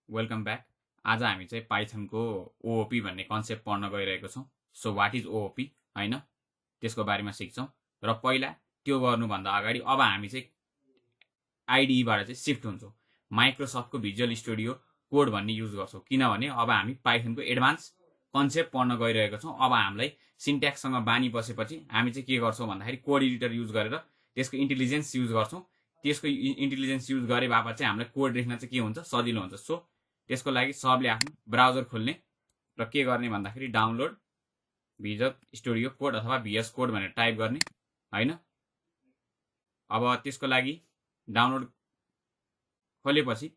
Welcome back. आज हामी चाहिँ पाइथनको ओओपी भन्ने कन्सेप्ट पढ्न गइरहेको छौँ। सो वाट इज ओओपी हैन, त्यसको बारेमा सिक्छौँ। र पहिला त्यो गर्नुभन्दा अगाडि अब हामी चाहिँ आइडिईबाट चाहिँ शिफ्ट हुन्छौँ, माइक्रोसफ्टको भिजुअल स्टुडियो कोड भन्ने युज गर्छौँ। किनभने अब हामी पाइथनको एडभान्स कन्सेप्ट पढ्न गइरहेको छौँ। अब हामीलाई सिन्ट्याक्ससँग बानी बसेपछि हामी चाहिँ के गर्छौँ भन्दाखेरि कोड एडिटर युज गरेर त्यसको इन्टेलिजेन्स युज गर्छौँ। त्यसको इन्टेलिजेन्स युज गरे बापत चाहिँ हामीलाई कोड लेख्न चाहिँ के हुन्छ, सजिलो हुन्छ। सो त्यसको लागि सबले आफ्नो ब्राउजर खोल्ने र के गर्ने भन्दाखेरि डाउनलोड भिजुअल स्टुडियो कोड अथवा VS कोड भनेर टाइप गर्ने हैन। अब त्यसको लागि डाउनलोड खोलेपछि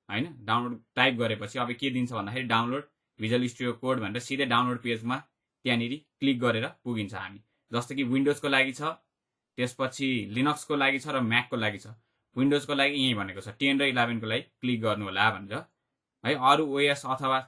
हैन, डाउनलोड टाइप गरेपछि अब के दिन्छ भन्दाखेरि डाउनलोड भिजुअल स्टुडियो कोड भनेर सिधै डाउनलोड पेजमा त्यहाँनिर क्लिक गरेर पुगिन्छ हामी। जस्तो कि विन्डोजको लागि छ, त्यसपछि लिनक्सको लागि छ र म्याकको लागि छ। विन्डोजको लागि यही भनेको छ 10 र 11 को लागि क्लिक गर्नु होला भनेर है। अरु ओएस अथवा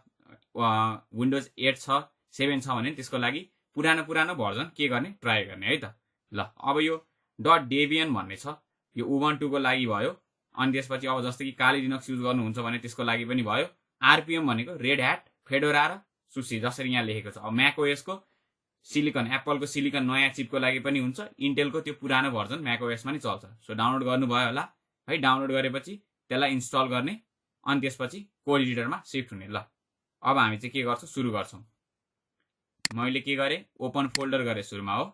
विन्डोज 8 छ 7 छ भने त्यसको लागि पुरानो भर्जन के गर्ने, ट्राई गर्ने है त। ल अब यो .debian भन्ने छ, यो उबुन्टुको लागि भयो। अनि त्यसपछि अब जस्तो कि काली लिनक्स युज गर्नुहुन्छ भने त्यसको लागि पनि भयो। RPM भनेको रेड ह्याट, फेडोरा र सुसी जसरी यहाँ लेखेको छ। अब म्याक ओएसको सिलिकन, एप्पलको सिलिकन नयाँ चिपको लागि पनि हुन्छ, इन्टेलको त्यो पुरानो भर्जन म्याक ओएसमा नि चल्छ। सो डाउनलोड गर्नुभयो होला है। डाउनलोड गरेपछि त्यसलाई इन्स्टल गर्ने अनि त्यसपछि कोड एडिटरमा सिफ्ट हुने। ल अब हामी चाहिँ के गर्छौँ, सुरु गर्छौँ। मैले के गरेँ, ओपन फोल्डर गरेँ सुरुमा हो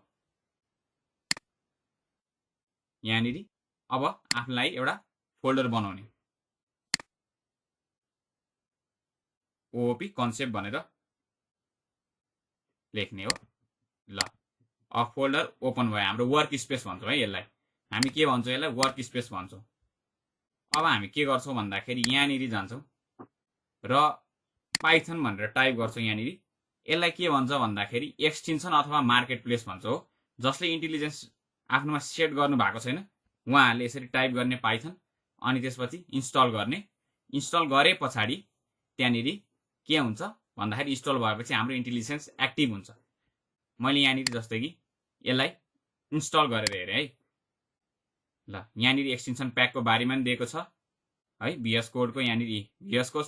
यहाँनिर। अब आफूलाई एउटा फोल्डर बनाउने, ओओपी कन्सेप्ट भनेर लेख्ने हो। ल अब फोल्डर ओपन भयो, हाम्रो वर्क स्पेस भन्छौँ है यसलाई। हामी के भन्छौँ यसलाई, वर्क स्पेस भन्छौँ। अब हामी के गर्छौँ भन्दाखेरि यहाँनिर जान्छौँ र पाइथन भनेर टाइप गर्छौँ यहाँनिर। यसलाई के भन्छ भन्दाखेरि एक्सटेन्सन अथवा मार्केट प्लेस भन्छ हो। जसले इन्टेलिजेन्स आफ्नोमा सेट गर्नु भएको छैन उहाँहरूले यसरी टाइप गर्ने पाइथन, अनि त्यसपछि इन्स्टल गर्ने। इन्स्टल गरे पछाडि त्यहाँनिर के हुन्छ भन्दाखेरि इन्स्टल भएपछि हाम्रो इन्टेलिजेन्स एक्टिभ हुन्छ। मैले यहाँनिर जस्तै कि यसलाई इन्स्टल गरेर हेरेँ है। ल यहाँनिर एक्सटेन्सन प्याकको बारेमा पनि दिएको छ है। VS कोडको यहाँनिर VS code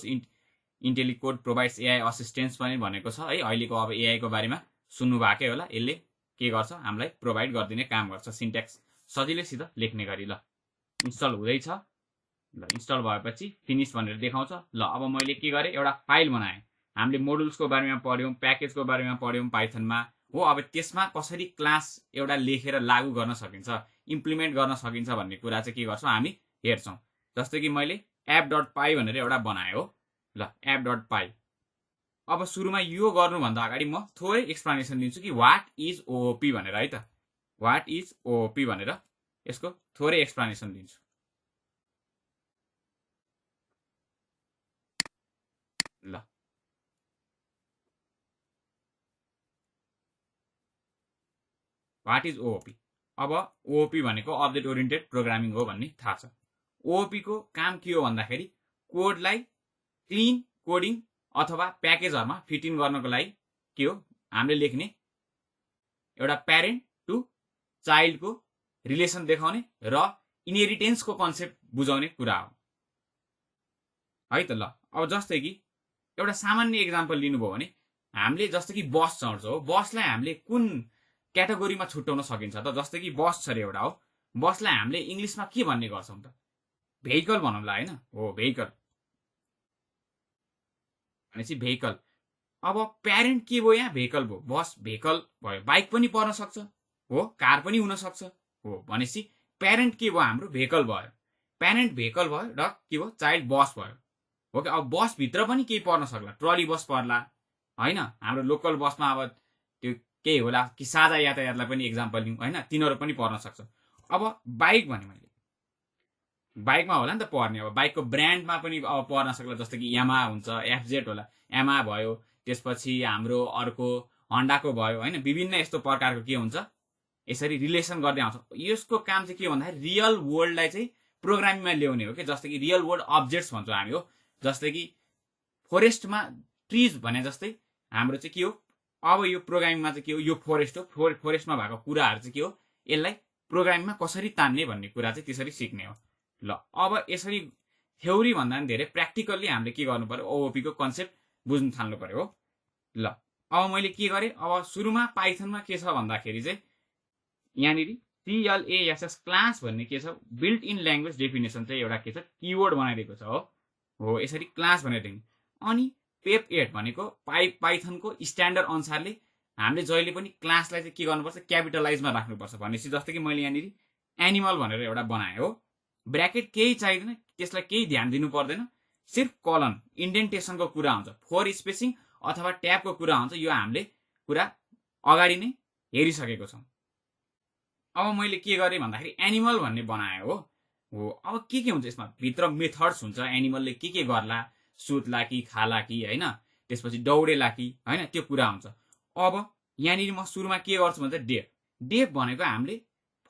intellicode provides AI assistance पनि भनेको छ है। अहिलेको अब AI को बारेमा सुन्नु भएकै होला। यसले के गर्छ, हामीलाई प्रोभाइड गरिदिने काम गर्छ, सिन्ट्याक्स सजिलैसित लेख्ने गरी। ल इन्स्टल हुँदैछ। ल इन्स्टल भएपछि फिनिश भनेर देखाउँछ। ल अब मैले के गरेँ, एउटा फाइल बनाएँ। हामीले मोडुल्सको बारेमा पढ्यौँ, प्याकेजको बारेमा पढ्यौँ पाइथनमा हो। अब त्यसमा कसरी क्लास एउटा लेखेर लागू गर्न सकिन्छ, इम्प्लिमेन्ट गर्न सकिन्छ भन्ने कुरा चाहिँ के गर्छौँ हामी हेर्छौँ। जस्तो कि मैले app.py भनेर एउटा बनाएँ हो। ल app.py। अब सुरुमा यो गर्नुभन्दा अगाडि म थोरै एक्सप्लेनेसन दिन्छु कि वाट इज ओओपी भनेर है त। वाट इज ओओपी भनेर यसको थोरै एक्सप्लेनेसन दिन्छु। ल वाट इज ओओपी। अब ओओपी भनेको अब्जेक्ट ओरिएन्टेड प्रोग्रामिङ हो भन्ने थाहा छ। ओओपी को काम के हो भन्दाखेरि कोडलाई क्लिन कोडिङ अथवा प्याकेजहरुमा फिट इन गर्नको लागि के हो, हामीले लेख्ने एउटा प्यारेन्ट टु चाइल्डको रिलेसन देखाउने र इनहेरिटेन्सको कन्सेप्ट बुझाउने कुरा हो है त। ल अब जस्तै कि एउटा सामान्य एक्जाम्पल लिनुभयो भने हामीले जस्तो कि बस चढ्छौँ। बसलाई हामीले कुन क्याटेगोरीमा छुट्याउन सकिन्छ त। जस्तै कि बस छ एउटा हो, बसलाई हामीले इङ्ग्लिसमा के भन्ने गर्छौँ त, भेहिकल भनौँला हैन। हो भेहिकल भनेपछि भेहिकल। अब प्यारेन्ट के भयो, यहाँ भेहिकल भयो, बस भेहिकल भयो। बाइक पनि पर्न सक्छ हो, कार पनि हुन सक्छ हो। भनेपछि प्यारेन्ट के भयो, हाम्रो भेहिकल भयो, प्यारेन्ट भेहिकल भयो र के भयो, चाइल्ड बस भयो हो। कि अब बस भित्र पनि केही पर्न सक्ला, ट्रली बस पर्ला हैन। हाम्रो लोकल बसमा अब त्यो केही होला कि साझा यातायातलाई पनि एक्जाम्पल लिउँ हैन, तिनीहरू पनि पर्न सक्छ। अब बाइक भने मैले बाइकमा होला नि त पर्ने। अब बाइकको ब्रान्डमा पनि अब पर्न सक्ला, जस्तो कि यामा हुन्छ, FZ होला, यामा भयो। त्यसपछि हाम्रो अर्को हन्डाको भयो हैन। विभिन्न यस्तो प्रकारको के हुन्छ, यसरी रिलेसन गर्दै आउँछ। यसको काम चाहिँ के भन्दाखेरि रियल वर्ल्डलाई चाहिँ प्रोग्रामिङमा ल्याउने हो कि। जस्तै कि रियल वर्ल्ड अब्जेक्ट्स भन्छौँ हामी हो। जस्तै कि फोरेस्टमा ट्रिज भने जस्तै हाम्रो चाहिँ के हो, अब यो प्रोग्रामिङमा चाहिँ के हो, यो फोरेस्ट हो, फोरेस्टमा भएको कुराहरू चाहिँ के हो, यसलाई प्रोग्रामिङमा कसरी तान्ने भन्ने कुरा चाहिँ त्यसरी सिक्ने हो। ल अब यसरी थ्योरी भन्दा पनि धेरै प्र्याक्टिकल्ली हामीले के गर्नु पर्यो ओओपी को कन्सेप्ट बुझ्न थाल्नु पर्यो हो। ल अब मैले के गरेँ, अब सुरुमा पाइथनमा के छ भन्दाखेरि चाहिँ यहाँनिर CLASS क्लास भन्ने के छ, बिल्ट इन ल्याङ्ग्वेज डेफिनेसन चाहिँ एउटा के छ किवर्ड बनाइदिएको छ हो यसरी क्लास भनेर दिनु। अनि PvT भनेको पाइथनको स्ट्यान्डर्ड अनुसारले हामीले जहिले पनि क्लासलाई चाहिँ के गर्नुपर्छ क्यापिटलाइजमा राख्नुपर्छ भनेपछि जस्तो कि मैले यहाँनिर एनिमल भनेर एउटा बनाएँ हो, ब्र्याकेट केही चाहिँदैन, त्यसलाई केही ध्यान दिनु पर्दैन, सिर्फ कलन इन्डेन्टेसनको कुरा हुन्छ, फोर स्पेसिङ अथवा ट्याबको कुरा हुन्छ, यो हामीले कुरा अगाडि नै हेरिसकेको छौँ। अब मैले के गरेँ भन्दाखेरि एनिमल भन्ने बनाएँ हो। अब के हुन्छ यसमा भित्र मेथड्स हुन्छ, एनिमलले के गर्ला, सुत्ला कि खाला कि होइन, त्यसपछि दौडेला कि होइन, त्यो कुरा हुन्छ। अब यहाँनिर म सुरुमा के गर्छु भन्छ डेफ भनेको हामीले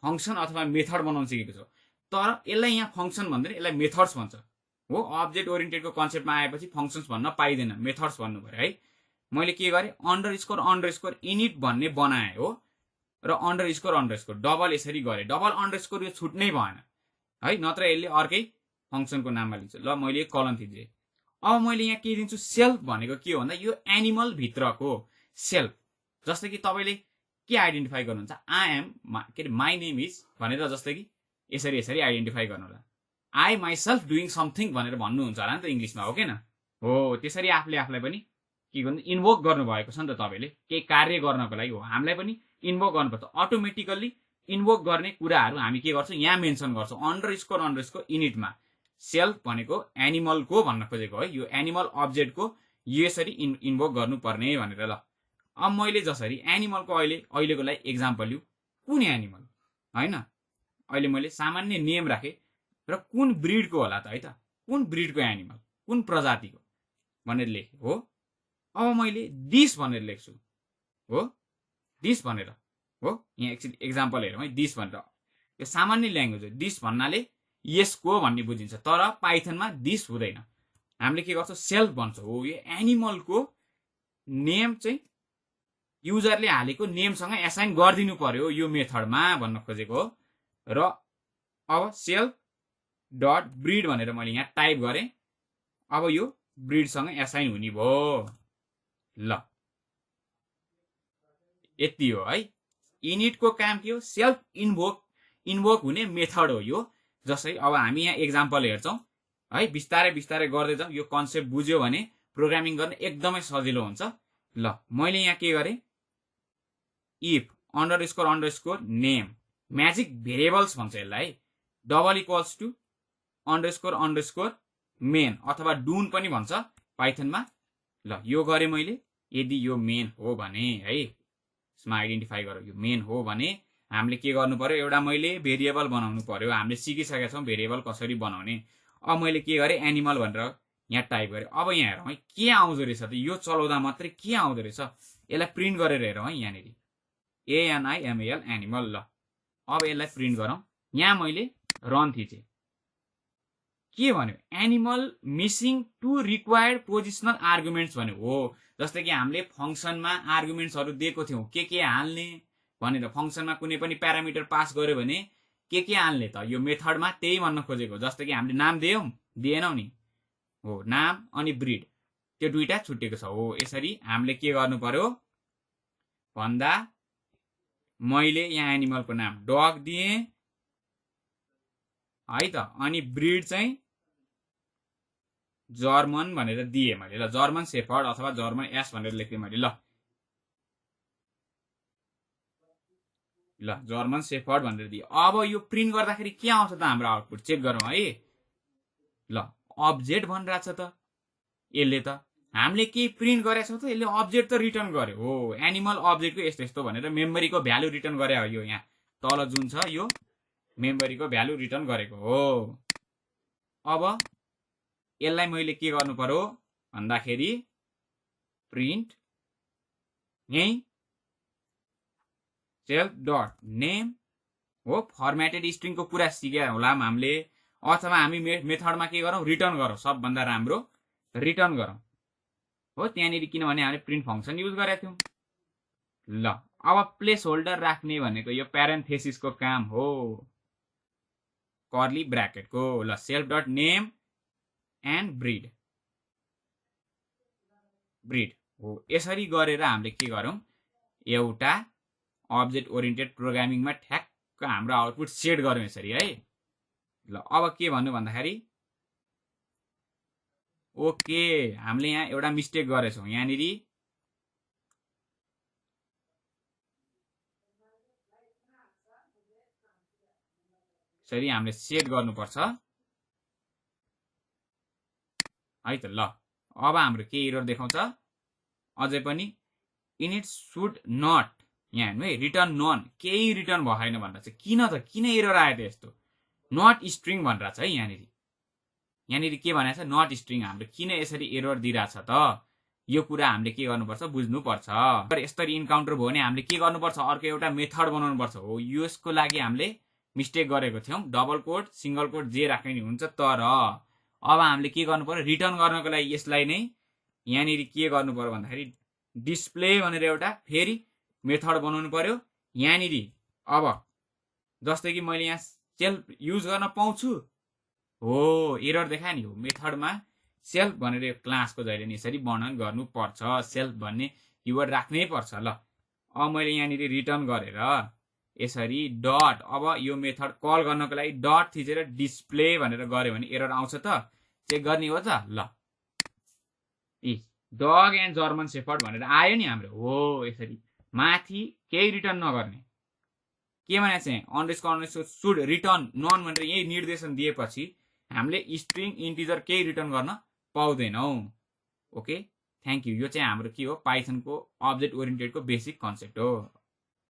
फङ्सन अथवा मेथड बनाउन सिकेको छ, तर यसलाई यहाँ फङ्सन भन्दैन, यसलाई मेथड्स भन्छ हो। अब्जेक्ट ओरिएन्टेडको कन्सेप्टमा आएपछि फङ्सन्स भन्न पाइँदैन, मेथड्स भन्नु पर्यो है। मैले के गरेँ अन्डरस्कोर इनिट भन्ने बनाएँ हो, र अन्डरस्कोर डबल यसरी गरेँ, डबल अन्डरस्कोर यो छुट्नै भएन है, नत्र यसले अर्कै फङ्सनको नाममा लिन्छ। ल मैले कलन थिचेँ। अब मैले यहाँ के दिन्छु, सेल्फ भनेको के हो भन्दा यो एनिमल भित्रको सेल्फ, जस्तै कि तपाईँले के आइडेन्टिफाई गर्नुहुन्छ, आई एम के अरे माई नेम इज भनेर जस्तै कि यसरी आइडेन्टिफाई गर्नु होला, आई माइसेल्फ डुइङ समथिङ भनेर भन्नुहुन्छ होला नि त इङ्ग्लिसमा, हो किन हो। त्यसरी आफूले आफूलाई पनि के गर्नु इन्भोक गर्नुभएको छ नि त, तपाईँले केही कार्य गर्नको लागि हो, हामीलाई पनि इन्भोक गर्नुपर्छ। अटोमेटिकल्ली इन्भोक गर्ने कुराहरू हामी के गर्छौँ यहाँ मेन्सन गर्छौँ अन्डरस्कोर इनिटमा। सेल्फ भनेको एनिमलको भन्न खोजेको है, यो एनिमल अब्जेक्टको यसरी इन्भोक गर्नुपर्ने भनेर। ल अब मैले जसरी एनिमलको अहिलेको लागि एक्जाम्पल लिउँ, कुन एनिमल होइन, अहिले मैले सामान्य नेम राखेँ र कुन ब्रिडको होला त है त, कुन ब्रिडको एनिमल कुन प्रजातिको भनेर लेखेँ हो। अब मैले दिस भनेर लेख्छु हो, दिस भनेर हो, यहाँ एकछिन एक्जाम्पल हेरौँ है, दिस भनेर यो सामान्य ल्याङ्ग्वेज हो, दिस भन्नाले यसको भन्ने बुझिन्छ, तर पाइथनमा दिस हुँदैन, हामीले के गर्छौँ सेल्फ भन्छौँ हो। यो एनिमलको नेम चाहिँ युजरले हालेको नेमसँग एसाइन गरिदिनु पर्यो यो मेथडमा भन्न खोजेको हो। र अब सेल्फ डट ब्रिड भनेर मैले यहाँ टाइप गरेँ, अब यो ब्रिडसँग एसाइन हुने भयो। ल यति हो है, इनिटको काम के हो, सेल्फ इन्भोक हुने मेथड हो यो। जसै अब हामी यहाँ एक्जाम्पल हेर्छौँ है, बिस्तारै गर्दै जाउँ, यो कन्सेप्ट बुझ्यो भने प्रोग्रामिङ गर्न एकदमै सजिलो हुन्छ। ल मैले यहाँ के गरेँ, if underscore name magic variables भन्छ यसलाई, double equals to underscore main अथवा डुन पनि भन्छ पाइथनमा। ल यो गरेँ मैले, यदि यो मेन हो भने है, यसमा आइडेन्टिफाई गरौँ यो मेन हो भने हामीले के गर्नु पर्यो, एउटा मैले भेरिएबल बनाउनु पर्यो, हामीले सिकिसकेका छौँ भेरिएबल कसरी बनाउने। अब मैले के गरेँ एनिमल भनेर यहाँ टाइप गरेँ। अब यहाँ हेरौँ है के आउँदो रहेछ त, यो चलाउँदा मात्रै के आउँदो रहेछ, यसलाई प्रिन्ट गरेर हेरौँ है, यहाँनिर ANIMAL एनिमल। ल अब यसलाई प्रिन्ट गरौँ, यहाँ मैले रन थिचेँ, के भन्यो animal missing two required positional arguments भन्यो हो। जस्तै कि हामीले फङ्सनमा आर्गुमेन्ट्सहरू दिएको थियौँ के हाल्ने भनेर, फङ्सनमा कुनै पनि प्यारामिटर पास गर्यो भने के हाल्ने त, यो मेथडमा त्यही भन्न खोजेको। जस्तै कि हामीले नाम दिएनौँ नि हो, नाम अनि ब्रिड त्यो दुईटा छुट्टिएको छ हो। यसरी हामीले के गर्नु पर्यो भन्दा मैले यहाँ एनिमलको नाम डग दिएँ है त, अनि ब्रिड चाहिँ जर्मन भनेर दिएँ मैले। ल जर्मन शेफर्ड अथवा जर्मन एस भनेर लेख्थेँ मैले। ल जर्मन शेफर्ड भनेर दिएँ। अब यो प्रिन्ट गर्दाखेरि के आउँछ त हाम्रो आउटपुट चेक गरौँ है। ल अब्जेक्ट भनिरहेछ त यसले, त हामीले के प्रिन्ट गरेको छौँ त यसले अब्जेक्ट त रिटर्न गर्यो हो, एनिमल अब्जेक्टको यस्तो यस्तो भनेर मेमोरीको भ्यालु रिटर्न गरे हो। यो यहाँ तल जुन छ यो मेमोरीको भ्यालु रिटर्न गरेको हो। अब यसलाई मैले के गर्नु पर्यो भन्दाखेरि प्रिन्ट यही सेल्फ डट नेम हो, फर्मेटेड स्ट्रिङको कुरा सिके होला हामीले, अथवा हामी मेथडमा के गरौँ रिटर्न गरौँ, सबभन्दा राम्रो रिटर्न गरौँ हो। त्यहाँनिर किनभने हामीले प्रिन्ट फङ्सन युज गरेका थियौँ। ल अब प्लेस होल्डर राख्ने भनेको यो प्यारेन्थेसिसको काम हो, कर्ली ब्र्याकेटको। ल self dot name and breed हो। यसरी गरेर हामीले के गरौँ, एउटा अब्जेक्ट ओरिएन्टेड प्रोग्रामिङमा ठ्याक्क हाम्रो आउटपुट सेट गरौँ यसरी है। ल अब के भन्नु भन्दाखेरि ओके, हामीले यहाँ एउटा मिस्टेक गरेछौँ। यहाँनिर यसरी हामीले सेट गर्नुपर्छ है त। ल अब हाम्रो के एरर देखाउँछ अझै पनि, इनिट सुड नट, यहाँ हेर्नु है, रिटर्न नन, केही रिटर्न भएन भनेर चाहिँ। किन एरर आयो त यस्तो, नट स्ट्रिङ भनेर छ है। यहाँनिर के भनेको छ, नट स्ट्रिङ। हाम्रो किन यसरी एरर दिइरहेछ त, यो कुरा हामीले के गर्नुपर्छ, बुझ्नुपर्छ। यसरी इन्काउन्टर भयो भने हामीले के गर्नुपर्छ, अर्को एउटा मेथड बनाउनुपर्छ हो। यसको लागि हामीले मिस्टेक गरेको थियौँ, डबल कोट सिंगल कोट जे राख्ने नि हुन्छ। तर अब हामीले के गर्नु पर्यो, रिटर्न गर्नको लागि यसलाई नै यहाँनिर के गर्नु पर्यो भन्दाखेरि डिस्प्ले भनेर एउटा फेरि मेथड बनाउनु पर्यो यहाँनिर। अब जस्तै कि मैले यहाँ सेल्फ युज गर्न पाउँछु हो, एरर देखायो नि। हो मेथडमा सेल्फ भनेर यो क्लासको जहिले नि यसरी वर्णन गर्नुपर्छ, सेल्फ भन्ने किवर्ड राख्नै पर्छ। ल अब मैले यहाँनिर रिटर्न गरेर यसरी डट, अब यो मेथड कल गर्नको लागि डट थिचेर डिस्प्ले भनेर गऱ्यो भने एरर आउँछ त, चेक गर्ने हो त। ल डग एन्ड जर्मन सेफर्ड भनेर आयो नि हाम्रो हो। यसरी माथि केही रिटर्न नगर्ने, के भनेको चाहिँ अन्डरस्कोर सुड रिटर्न नन भनेर यही निर्देशन दिएपछि हामीले स्ट्रिङ इन्टिजर केही रिटर्न गर्न पाउँदैनौँ। Okay, thank you. यो चाहिँ हाम्रो के हो, पाइथनको अब्जेक्ट ओरिएन्टेडको बेसिक कन्सेप्ट हो।